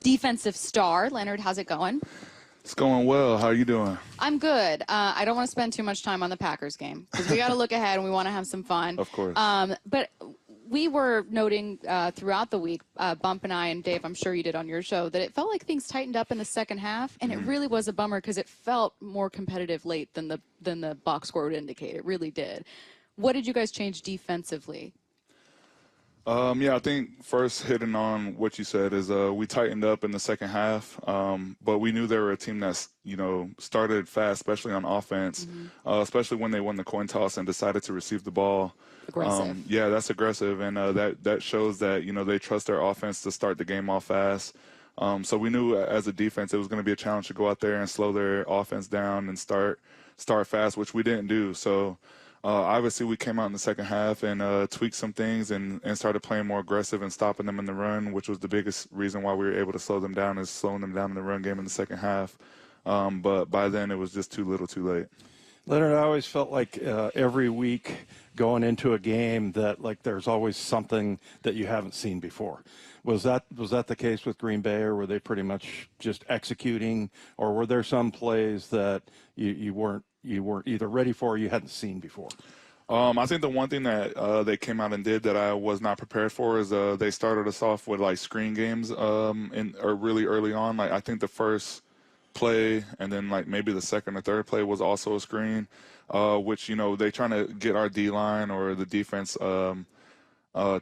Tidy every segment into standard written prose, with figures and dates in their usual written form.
defensive star. Leonard, how's it going? It's going well. How are you doing? I'm good. I don't want to spend too much time on the Packers game because we got to look ahead and we want to have some fun. Of course. But we were noting throughout the week, Bump and I and Dave, I'm sure you did on your show, that it felt like things tightened up in the second half, and it really was a bummer because it felt more competitive late than the box score would indicate. It really did. What did you guys change defensively? Yeah, I think first hitting on what you said is we tightened up in the second half, but we knew they were a team that's, started fast, especially on offense, especially when they won the coin toss and decided to receive the ball. Aggressive. Yeah, that's aggressive, and that shows that, they trust their offense to start the game off fast. So we knew as a defense it was going to be a challenge to go out there and slow their offense down and start fast, which we didn't do. So obviously we came out in the second half and tweaked some things and started playing more aggressive and stopping them in the run, which was the biggest reason why we were able to slow them down, is slowing them down in the run game in the second half. But by then it was just too little too late. Leonard, I always felt like every week going into a game that like there's always something that you haven't seen before. Was that the case with Green Bay, or were they pretty much just executing, or were there some plays that you weren't either ready for or you hadn't seen before? I think the one thing that they came out and did that I was not prepared for is they started us off with like screen games or really early on. Like I think the first play and then like maybe the second or third play was also a screen, which they trying to get our D-line or the defense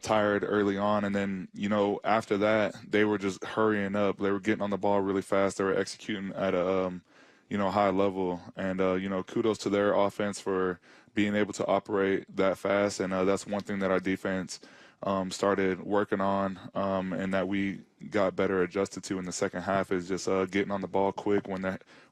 tired early on, and then after that they were just hurrying up. They were getting on the ball really fast. They were executing at a high level, and kudos to their offense for being able to operate that fast. And that's one thing that our defense started working on, and that we got better adjusted to in the second half, is just getting on the ball quick. When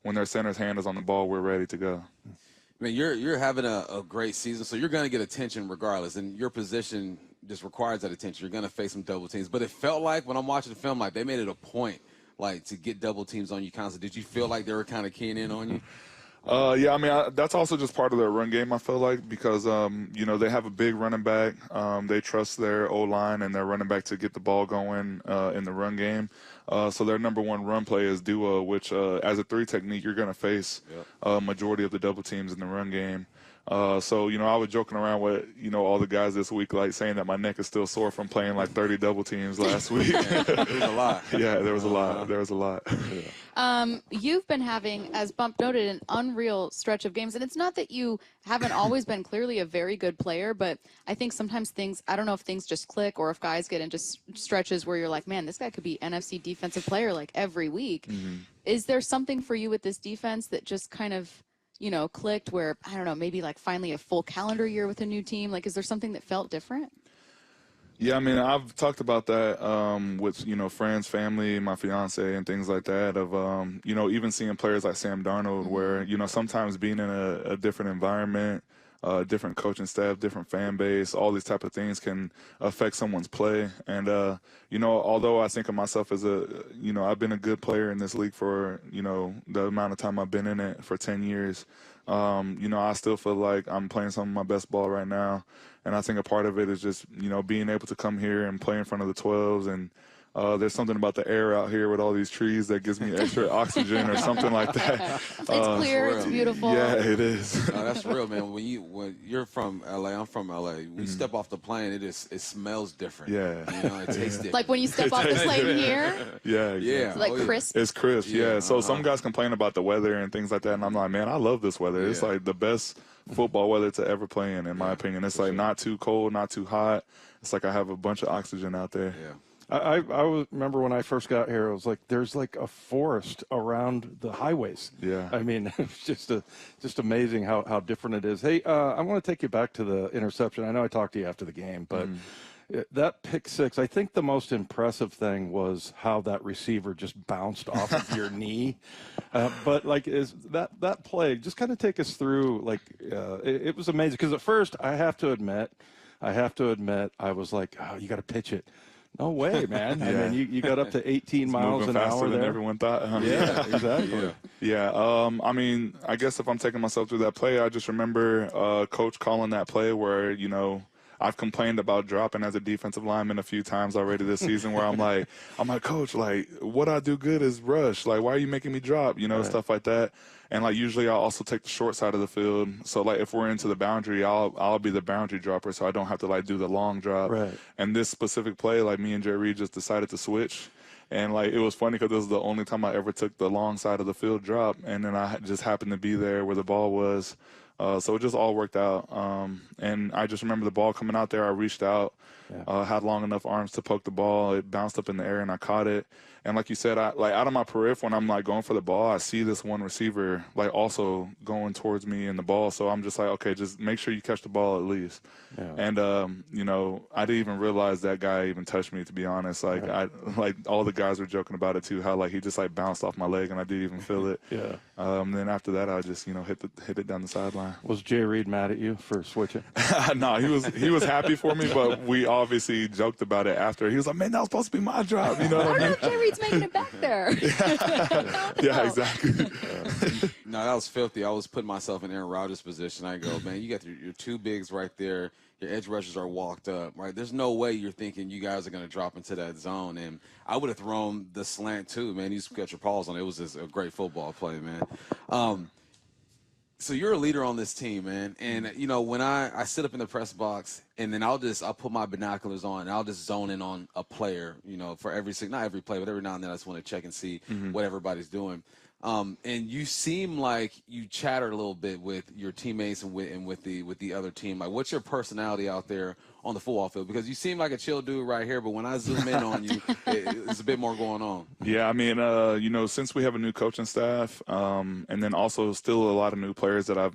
their center's hand is on the ball, we're ready to go. I mean, you're having a great season, so you're going to get attention regardless, and your position just requires that attention. You're going to face some double teams. But it felt like when I'm watching the film, like they made it a point like to get double teams on you constantly. Did you feel like they were kind of keying in on you? Yeah, I mean, that's also just part of their run game, I feel like, because, they have a big running back. They trust their O-line and their running back to get the ball going in the run game. So their number one run play is duo, which as a three technique, you're going to face a majority of the double teams in the run game. So, I was joking around with, all the guys this week, like saying that my neck is still sore from playing like 30 double teams last week. There was a lot. Yeah, there was a lot. There was a lot. Yeah. You've been having, as Bump noted, an unreal stretch of games. And it's not that you haven't always been clearly a very good player, but I think sometimes I don't know if things just click or if guys get into stretches where you're like, man, this guy could be NFC defensive player like every week. Mm-hmm. Is there something for you with this defense that just kind of, clicked where, I don't know, maybe like finally a full calendar year with a new team? Like, is there something that felt different? Yeah, I mean, I've talked about that with, friends, family, my fiance, and things like that of, even seeing players like Sam Darnold where, sometimes being in a different environment, different coaching staff, different fan base, all these type of things can affect someone's play. And, although I think of myself as I've been a good player in this league for, the amount of time I've been in it for 10 years, I still feel like I'm playing some of my best ball right now. And I think a part of it is just, being able to come here and play in front of the 12s. And there's something about the air out here with all these trees that gives me extra oxygen or something like that. It's clear. It's beautiful. Yeah, it is. No, that's real, man. When you're from LA, I'm from LA. When you step off the plane, it smells different. Yeah. It tastes different. Like when you step off the plane here? Yeah. Exactly. Yeah. It's like crisp. It's crisp, yeah. So some guys complain about the weather and things like that, and I'm like, man, I love this weather. Yeah. It's like the best football weather to ever play in my opinion. It's like not too cold, not too hot. It's like I have a bunch of oxygen out there. Yeah. I remember when I first got here, it was like there's like a forest around the highways. Yeah. I mean, it's just amazing how different it is. Hey, I want to take you back to the interception. I know I talked to you after the game, but that pick six, I think the most impressive thing was how that receiver just bounced off of your knee. But like, is that play? Just kind of take us through. Like, it was amazing because at first I have to admit, I was like, oh, you got to pitch it. No way, man. Yeah. I mean, you got up to 18 miles an hour faster than there. everyone thought. Yeah, exactly. Yeah. I mean, I guess if I'm taking myself through that play, I just remember Coach calling that play where, I've complained about dropping as a defensive lineman a few times already this season where I'm like, coach, like what I do good is rush. Like, why are you making me drop? You know, stuff like that. And like usually I'll also take the short side of the field. So like if we're into the boundary, I'll be the boundary dropper, so I don't have to like do the long drop. Right. And this specific play, like me and Jerry Reed just decided to switch. And like it was funny because this was the only time I ever took the long side of the field drop, and then I just happened to be there where the ball was. So it just all worked out. And I just remember the ball coming out there. I reached out, had long enough arms to poke the ball. It bounced up in the air, and I caught it. And like you said, I like out of my peripheral, when I'm like going for the ball, I see this one receiver like also going towards me in the ball. So I'm just like, okay, just make sure you catch the ball at least. Yeah. And you know, I didn't even realize that guy even touched me, to be honest. Like all the guys were joking about it too, how like he just like bounced off my leg and I didn't even feel it. Then after that, I just hit it down the sideline. Was Jay Reed mad at you for switching? No, he was happy for me, but we obviously joked about it after. He was like, man, that was supposed to be my job. You know what I mean? Jay Reed's making it back there. Yeah, exactly. No, that was filthy. I was putting myself in Aaron Rodgers' position. I go, man, you got your two bigs right there. Your edge rushers are walked up, right? There's no way you're thinking you guys are going to drop into that zone. And I would have thrown the slant too, man. You just got your paws on it. It was just a great football play, man. So you're a leader on this team, man. And, you know, when I sit up in the press box and then I'll put my binoculars on and I'll just zone in on a player, you know, for not every play, but every now and then I just want to check and see what everybody's doing. And you seem like you chatter a little bit with your teammates and with the other team. Like, what's your personality out there on the football field? Because you seem like a chill dude right here, but when I zoom in on you, it's a bit more going on. Yeah, I mean, you know, since we have a new coaching staff, and then also still a lot of new players that I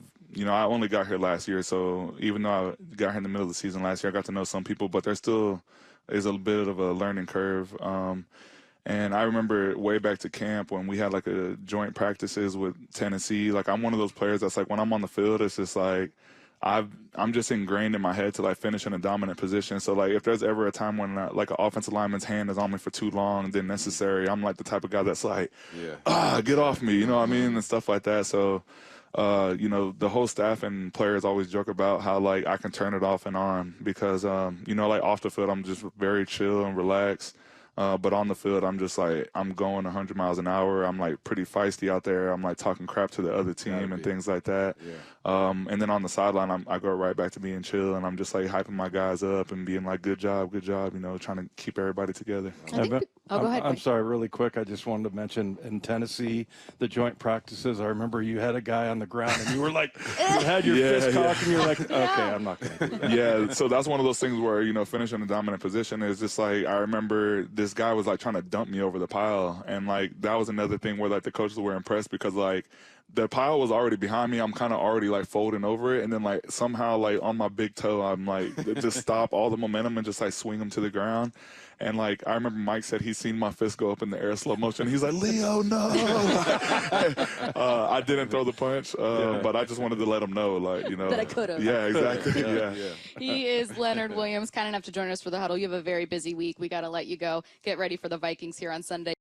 only got here last year. So even though I got here in the middle of the season last year, I got to know some people, but there still is a bit of a learning curve. And I remember way back to camp when we had like a joint practices with Tennessee. Like I'm one of those players that's like when I'm on the field, it's just like I'm just ingrained in my head to like finish in a dominant position. So like if there's ever a time when like an offensive lineman's hand is on me for too long than necessary, I'm like the type of guy that's like, get off me, you know what I mean, and stuff like that. So you know, the whole staff and players always joke about how like I can turn it off and on because you know, like off the field I'm just very chill and relaxed. But on the field, I'm just like, I'm going 100 miles an hour. I'm like pretty feisty out there. I'm like talking crap to the other team and things like that. And then on the sideline, I go right back to being chill and I'm just like hyping my guys up and being like, good job, you know, trying to keep everybody together. Go ahead. I'm sorry, really quick. I just wanted to mention in Tennessee, the joint practices, I remember you had a guy on the ground and you were like, you had your fist cocked and you're like, okay, I'm not going to do that. Yeah, so that's one of those things where, you know, finishing a dominant position is just like, I remember this guy was like trying to dump me over the pile. And like, that was another thing where like the coaches were impressed because like, the pile was already behind me. I'm kind of already like folding over it. And then like somehow like on my big toe, I'm like, just stop all the momentum and just like swing him to the ground. And like, I remember Mike said he's seen my fist go up in the air slow motion. He's like, Leo, no. I didn't throw the punch, but I just wanted to let him know, like, you know. That I could have. Yeah, exactly. Yeah. He is Leonard Williams, kind enough to join us for the Huddle. You have a very busy week. We got to let you go. Get ready for the Vikings here on Sunday.